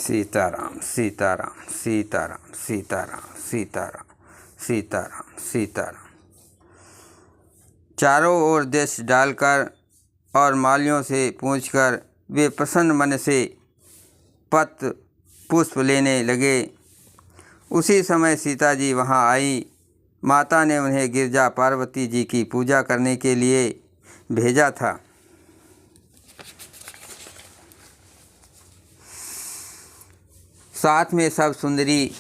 सीताराम सीताराम सीताराम सीताराम सीताराम सीताराम सीताराम। चारों ओर देश डालकर और मालियों से पूछकर वे प्रसन्न मन से पत्र पुष्प लेने लगे। उसी समय सीता जी वहाँ आई। माता ने उन्हें गिरजा पार्वती जी की पूजा करने के लिए भेजा था। साथ में सब सुंदरी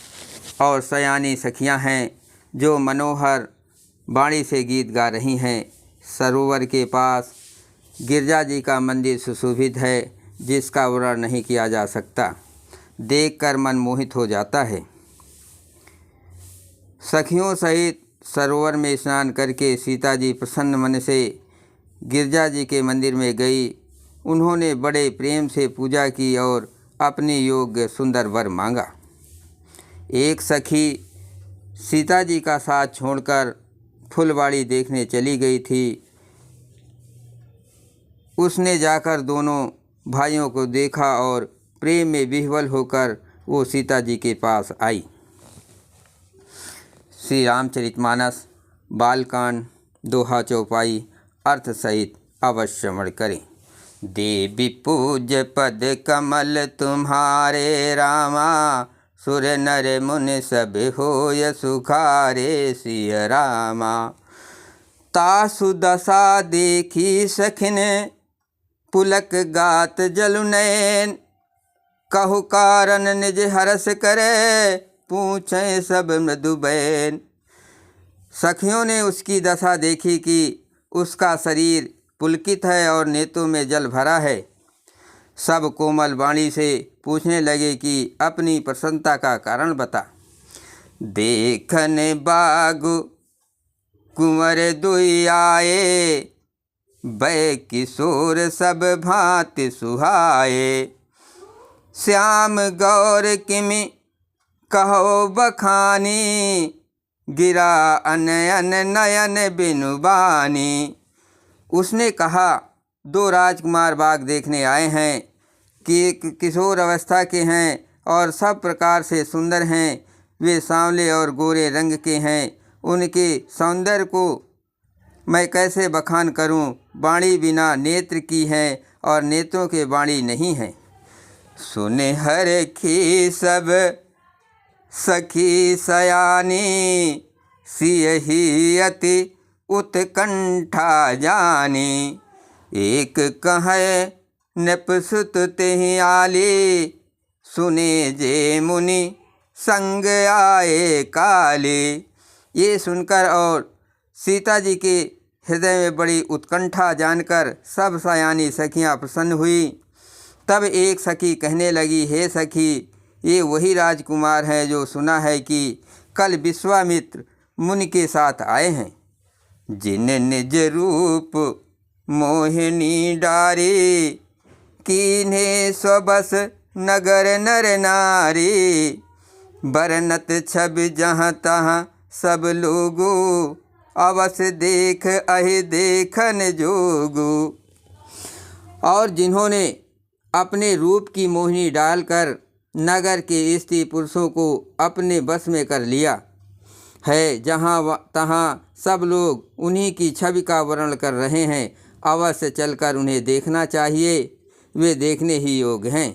और सयानी सखियां हैं जो मनोहर वाणी से गीत गा रही हैं। सरोवर के पास गिरजा जी का मंदिर सुशोभित है, जिसका वर्णन नहीं किया जा सकता। देखकर मन मोहित हो जाता है। सखियों सहित सरोवर में स्नान करके सीता जी प्रसन्न मन से गिरजा जी के मंदिर में गई। उन्होंने बड़े प्रेम से पूजा की और अपने योग्य सुंदर वर मांगा। एक सखी सीता जी का साथ छोड़कर फुलवाड़ी देखने चली गई थी। उसने जाकर दोनों भाइयों को देखा और प्रेम में विह्वल होकर वो सीता जी के पास आई। श्री रामचरितमानस बालकांड दोहा चौपाई अर्थ सहित अवश्य श्रवण करें। देवी पूज्य पद कमल तुम्हारे रामा, सुर नर मुनि सब होय सुखारे सिय रामा। तासु दशा देखी सखिन पुलक गात जलु नयन, कहु कारण निज हरस करे पूछे सब मृदु बैन। सखियों ने उसकी दशा देखी कि उसका शरीर पुलकित है और नेत्रों में जल भरा है। सब कोमल वाणी से पूछने लगे कि अपनी प्रसन्नता का कारण बता। देखन बागु कुंवर दुई आए, बै किशोर सब भांति सुहाए। श्याम गौर किमि कहो बखानी, गिरा अनयन नयन बिनु बानी। उसने कहा, दो राजकुमार बाग देखने आए हैं कि किशोर अवस्था के हैं और सब प्रकार से सुंदर हैं। वे सांवले और गोरे रंग के हैं। उनके सौंदर्य को मैं कैसे बखान करूं? वाणी बिना नेत्र की है और नेत्रों के वाणी नहीं है। सुने हर खी सब सखी सयानी, सियहि अति उत्कंठा जानी। एक कहे नपसुत तेहि आली, सुने जे मुनि संग आए काली। ये सुनकर और सीता जी के हृदय में बड़ी उत्कंठा जानकर सब सयानी सखियां प्रसन्न हुई। तब एक सखी कहने लगी, हे सखी, ये वही राजकुमार हैं जो सुना है कि कल विश्वामित्र मुनि के साथ आए हैं। जिन निज रूप मोहिनी डारी, कीन्हे स्वबस नगर नर नारी। बरनत छब जहाँ तहाँ सब लोगो, अवश्य देख अहि देखन जोगु। और जिन्होंने अपने रूप की मोहिनी डालकर नगर के स्त्री पुरुषों को अपने बस में कर लिया है, जहाँ तहाँ सब लोग उन्हीं की छवि का वर्णन कर रहे हैं। अवश्य चलकर उन्हें देखना चाहिए, वे देखने ही योग्य हैं।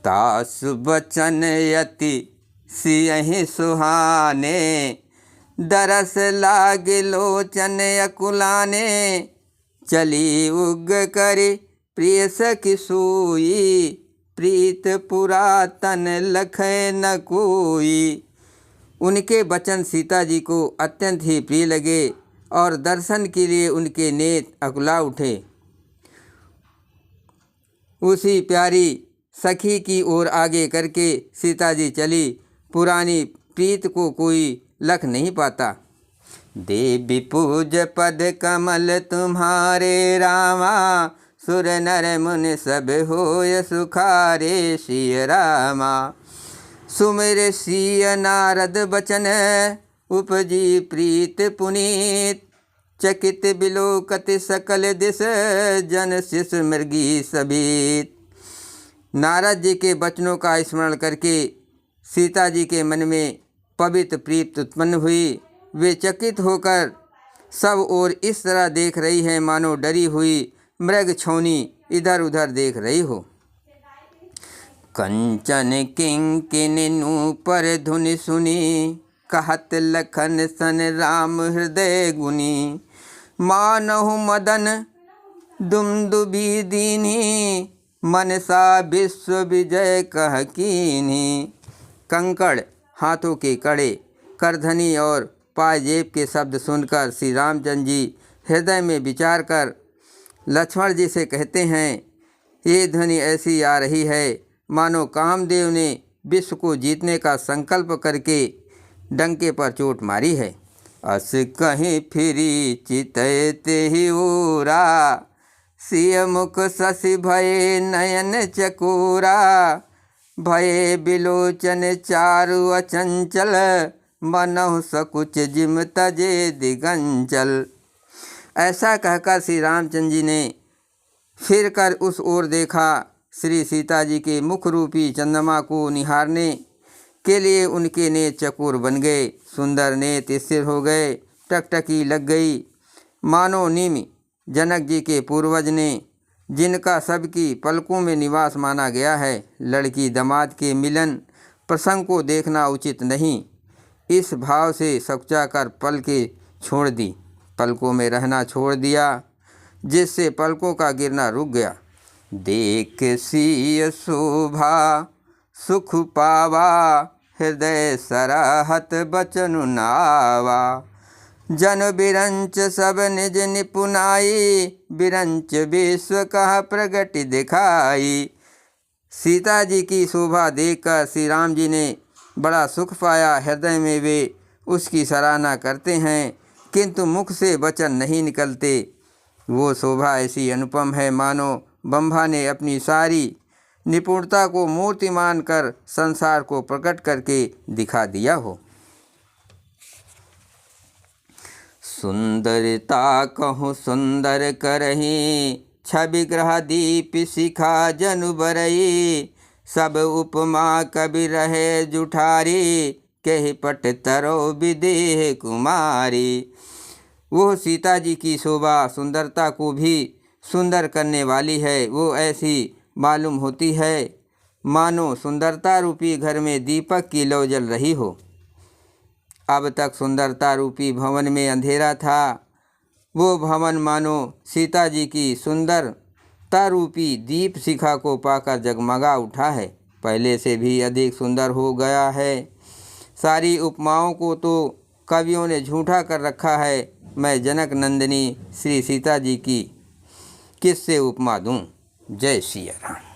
तासु बचन यति सियहि सुहाने, दरस लाग लोचन अकुलाने। चली उग करि प्रिय सखि सोई, प्रीत पुरातन लखै न कोई। उनके वचन सीता जी को अत्यंत ही प्रिय लगे और दर्शन के लिए उनके नेत्र अकुला उठे। उसी प्यारी सखी की ओर आगे करके सीता जी चली। पुरानी प्रीत को कोई लख नहीं पाता। देवी पूज पद कमल तुम्हारे रामा, सुर नर मुनि सब होय सुखारे सिय रामा। सुमिर सिय नारद बचन, उपजी प्रीत पुनीत। चकित बिलोकत सकल दिस, जन शिष मृगी सबीत। नारद जी के वचनों का स्मरण करके सीता जी के मन में पवित्र प्रीति उत्पन्न हुई। वे चकित होकर सब ओर इस तरह देख रही है मानो डरी हुई मृग छौनी इधर उधर देख रही हो। कंचन किंकिनी नूपुर धुनि सुनी, कहत लखन सन राम हृदय गुनी। मानहु मदन दुमदुभि दीनी, मनसा विश्व विजय कह कीन्ही। कंकड़, हाथों के कड़े, करधनी और पाजेब के शब्द सुनकर श्री रामचंद्र जी हृदय में विचार कर लक्ष्मण जी से कहते हैं, ये ध्वनि ऐसी आ रही है मानो कामदेव ने विश्व को जीतने का संकल्प करके डंके पर चोट मारी है। अस कहीं फिरी चितैते ही उरा, सिय मुख शशि भये नयन चकोरा। भये बिलोचन चारु अचंचल, मनहु सकुच जिम तजे दिगंचल। ऐसा कहकर श्री रामचंद्र जी ने फिर कर उस ओर देखा। श्री सीता जी के मुख रूपी चंद्रमा को निहारने के लिए उनके नेत्र चकोर बन गए, सुंदर नेत्र स्थिर हो गए, टकटकी लग गई। मानो निमि जनक जी के पूर्वज ने, जिनका सबकी पलकों में निवास माना गया है, लड़की दामाद के मिलन प्रसंग को देखना उचित नहीं, इस भाव से सकुचाकर पलकें छोड़ दी, पलकों में रहना छोड़ दिया, जिससे पलकों का गिरना रुक गया। देख सिय शोभा सुख पावा, हृदय सराहत बचनु नावा। जन बिरंच सब निज निपुनाई, बिरंच विश्व कह प्रगति दिखाई। सीता जी की शोभा देखकर श्री राम जी ने बड़ा सुख पाया, हृदय में वे उसकी सराहना करते हैं, किंतु मुख से वचन नहीं निकलते। वो शोभा ऐसी अनुपम है मानो ब्रह्मा ने अपनी सारी निपुणता को मूर्तिमान कर संसार को प्रकट करके दिखा दिया हो। सुंदरता कहूँ सुंदर करही, छवि ग्रह दीप शिखा जनु बरई। सब उपमा कवि रहे जुठारी, कहि पट तरो विदेह कुमारी। वो सीता जी की शोभा सुंदरता को भी सुंदर करने वाली है। वो ऐसी मालूम होती है मानो सुंदरता रूपी घर में दीपक की लौ जल रही हो। अब तक सुंदरता रूपी भवन में अंधेरा था, वो भवन मानो सीता जी की सुंदरता रूपी दीप शिखा को पाकर जगमगा उठा है, पहले से भी अधिक सुंदर हो गया है। सारी उपमाओं को तो कवियों ने झूठा कर रखा है, मैं जनक नंदिनी श्री सीता जी की किससे उपमा दूं। जय सिया राम।